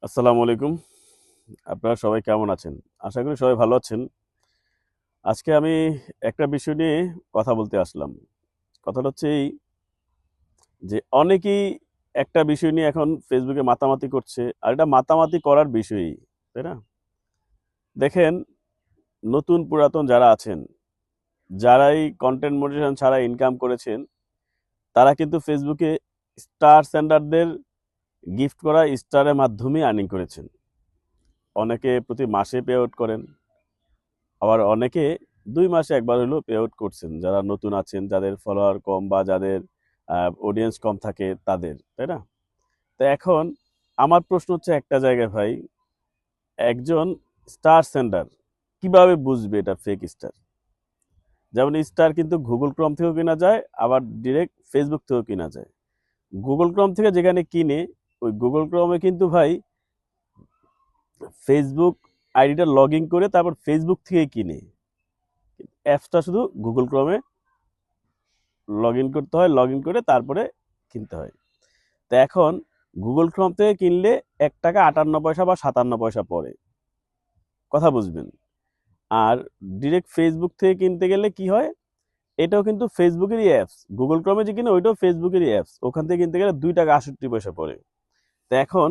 আসসালামু আলাইকুম। আপনারা সবাই কেমন আছেন? আশা করি সবাই ভালো আছেন। আজকে আমি একটা বিষয় নিয়ে কথা বলতে আসলাম। কথাটা হচ্ছে এই যে অনেকেই একটা বিষয় নিয়ে এখন ফেসবুকে মাতামাতি করছে। আর এটা মাতামাতি করার বিষয়ই, তাই না? দেখেন, নতুন পুরাতন যারা আছেন, যারাই কনটেন্ট মনিটাইজেশন ছাড়া ইনকাম করেছেন, তারা কিন্তু ফেসবুকে স্টার সেন্ডারদের গিফট করা স্টারের মাধ্যমে আর্নিং করেছেন। অনেকে প্রতি মাসে পে আউট করেন। আবার অনেকে ২ মাসে একবার হলেও পে আউট করছেন। যারা নতুন আছেন, যাদের ফলোয়ার কম বা যাদের অডিয়েন্স কম থাকে তাদের, তাই না? তো এখন আমার প্রশ্ন হচ্ছে একটা জায়গায় ভাই, একজন স্টার সেন্ডার কিভাবে বুঝবে এটা ফেক স্টার? যেমন স্টার কিন্তু Google Chrome থেকেও কেনা যায়, আবার ডিরেক্ট Facebook থেকেও কেনা যায়। Google Chrome থেকে যেখানে কিনে, ওই Google Chrome এ কিন্তু ভাই Facebook আইডিটা লগইন করে তারপর Facebook থেকে কিনে। অ্যাপসটা শুধু Google Chrome A log in করতে হয়, লগ ইন করে তারপরে কিনতে হয়। তো এখন গুগল ক্রোম থেকে কিনলে ৳১.৫৮ বা ৳৫৭ পড়ে, কথা বুঝবেন। আর ডিরেক্ট ফেসবুক থেকে কিনতে গেলে কি হয়, এটাও কিন্তু ফেসবুকেরই অ্যাপস। গুগল ক্রোমে যে কিনে ওইটাও ফেসবুকেরই অ্যাপস, ওখান থেকে কিনতে গেলে ৳২.৬৮ পড়ে। তো এখন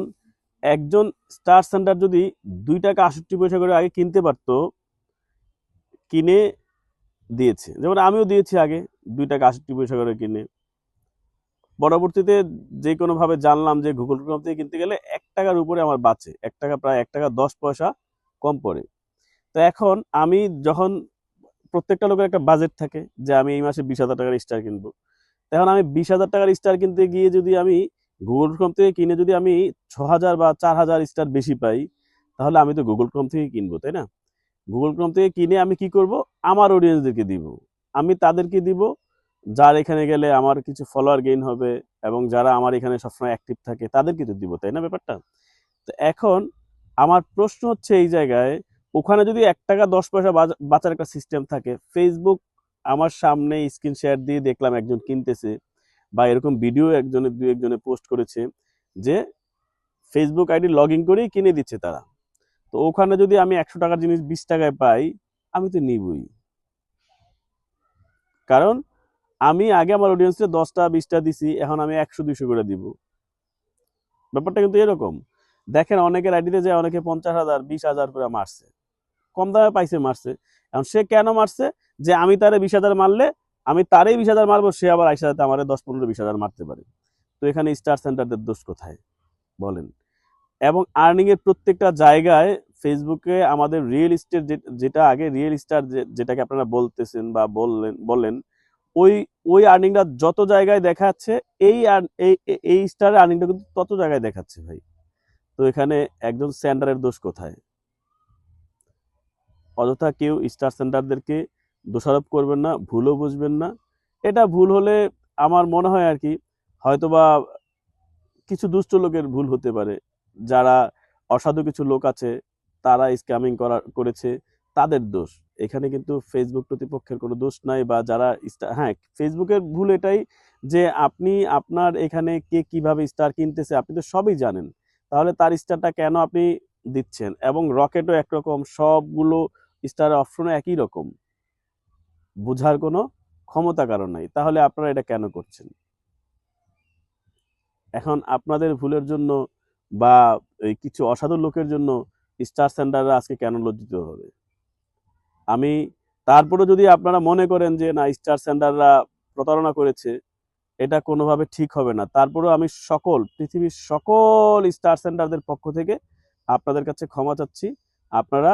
একজন স্টার সেন্টার যদি ৳২.৬৮ করে আগে কিনতে পারতো, কিনে দিয়েছে, যেমন আমিও দিয়েছি আগে ৳২.৬৮ করে কিনে। পরবর্তীতে যে কোনোভাবে জানলাম যে গুগল ক্রোম থেকে কিনতে গেলে ৳১ উপরে আমার বাঁচে। প্রায় ৳১.১০ কম পড়ে। তো এখন আমি যখন, প্রত্যেকটা লোকের একটা বাজেট থাকে যে আমি এই মাসে ৳২০,০০০ স্টার কিনবো। এখন আমি ৳২০,০০০ স্টার কিনতে গিয়ে যদি আমি গুগল ক্রোম থেকে কিনে যদি আমি ৬,০০০ বা ৪,০০০ স্টার বেশি পাই, তাহলে আমি তো গুগল ক্রোম থেকেই কিনবো, তাই না? গুগল ক্রোম থেকে কিনে আমি কি করব? আমার অডিয়েন্সদেরকে দিব। আমি তাদেরকে দিব যার এখানে গেলে আমার কিছু ফলোয়ার গেইন হবে, এবং যারা আমার এখানে সবসময় অ্যাক্টিভ থাকে তাদেরকে তো দিব, তাই না ব্যাপারটা? তো এখন আমার প্রশ্ন হচ্ছে এই জায়গায়, ওখানে যদি ৳১.১০ বাঁচার একটা সিস্টেম থাকে, ফেসবুক আমার সামনে স্ক্রিন শেয়ার দিয়ে দেখলাম একজন কিনতেছে, বা এরকম ভিডিও একজনে ২ একজনে পোস্ট করেছে যে ফেসবুক আইডি লগ ইন করেই কিনে দিচ্ছে তারা। তো ওখানে যদি আমি ৳১০০ জিনিস ৳২০ পাই, আমি তো নিবই। কারণ আমি আগে আমার অডিয়েন্সকে ১০টা ২০টা দিছি, এখন আমি ১০০ ২০০ করে দিব। ব্যাপারটা কিন্তু এরকম। দেখেন অনেকের আইডিতে যায় অনেকে ৫০,০০০ ২০,০০০ করে মারছে। কম দামে পাইছে মারছে। এখন সে কেন মারছে? যে আমি তারে ২০,০০০ মারলে আমি তারেই ২০,০০০ মারবো, সে আবার আইসা যাতে আমারে ১০, ১৫, ২০,০০০ মারতে পারে। তো এখানে স্টার সেন্টারদের দোষ কোথায়? বলেন। এবং আর্নিং এর প্রত্যেকটা জায়গায় ফেসবুকে আমাদের রিয়েল এস্টেট, যেটা আগে রিয়েল স্টার যেটাকে আপনারা বলতেছেন বা বলেন, ওই ওই আর্নিংটা যত জায়গায় দেখাচ্ছে, এই এই স্টারের আর্নিংটা কিন্তু তত জায়গায় দেখাচ্ছে ভাই। তো এখানে একজন সেন্ডারের দোষ কোথায়? অযথা কেউ স্টার সেন্টারদেরকে দোষারোপ করবেন না, ভুলও বুঝবেন না। এটা ভুল হলে আমার মনে হয় আর কি, হয়তোবা কিছু দুষ্ট লোকের ভুল হতে পারে। যারা অসাধু কিছু লোক আছে, তারা স্ক্যামিং করেছে, তাদের দোষ। এখানে কিন্তু ফেসবুক কর্তৃপক্ষের কোনো দোষ নাই, বা যারা হ্যাঁ, ফেসবুকের ভুল এটাই যে আপনি আপনার এখানে কে কিভাবে স্টার কিনতেছে আপনি তো সবই জানেন। তাহলে তার স্টারটা কেন আপনি দিচ্ছেন? এবং রকেটও একরকম, সবগুলো স্টারের অপশনও একই রকম। বুঝার কোনো ক্ষমতা কারো নাই। তাহলে আপনারা এটা কেন করছেন? এখন আপনাদের ভুলের জন্য বা এই কিছু অসাধু লোকের জন্য স্টার সেন্টাররা আজকে কেন লজ্জিত হবে? আমি তারপরেও যদি আপনারা মনে করেন যে না, স্টার সেন্টাররা প্রতারণা করেছে, এটা কোনোভাবে ঠিক হবে না, তারপরেও আমি পৃথিবীর সকল স্টার সেন্টারদের পক্ষ থেকে আপনাদের কাছে ক্ষমা চাচ্ছি। আপনারা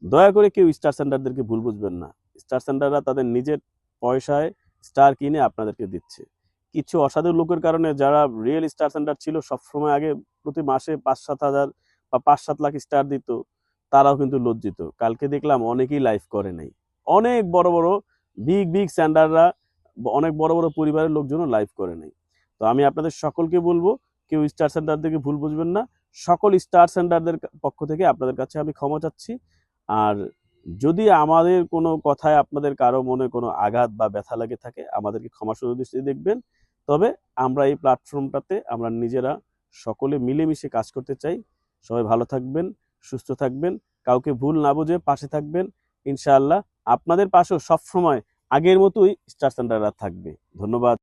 দয়া করে কেউ স্টার সেন্টারদেরকে ভুল বুঝবেন না। স্টার সেন্টাররা তাদের নিজের পয়সায় স্টার কিনে আপনাদেরকে দিচ্ছে। কিছু অসাধু লোকের কারণে যারা রিয়েল স্টার সেন্টার ছিল, সবসময় আগে প্রতি মাসে ৫-৭ হাজার বা ৫-৭ লাখ স্টার দিত, তারাও কিন্তু লজ্জিত। কালকে দেখলাম অনেকেই লাইভ করে নাই। অনেক বড় বড় বিগ সেন্টাররা, অনেক বড় বড় পরিবারের লোকজনও লাইভ করে নাই। তো আমি আপনাদের সকলকে বলবো, কেউ স্টার সেন্টারদেরকে ভুল বুঝবেন না। সকল স্টার সেন্টারদের পক্ষ থেকে আপনাদের কাছে আমি ক্ষমা চাচ্ছি। আর যদি আমাদের কোনো কথায় আপনাদের কারো মনে কোনো আঘাত বা ব্যথা লেগে থাকে, আমাদেরকে ক্ষমাসুন্দর দৃষ্টিতে দেখবেন। তবে আমরা এই প্ল্যাটফর্মটাতে আমরা নিজেরা সকলে মিলেমিশে কাজ করতে চাই। সবাই ভালো থাকবেন, সুস্থ থাকবেন, কাউকে ভুল না বুঝে পাশে থাকবেন। ইনশাআল্লাহ আপনাদের পাশেও সবসময় আগের মতোই স্টার সেন্টাররা থাকবে। ধন্যবাদ।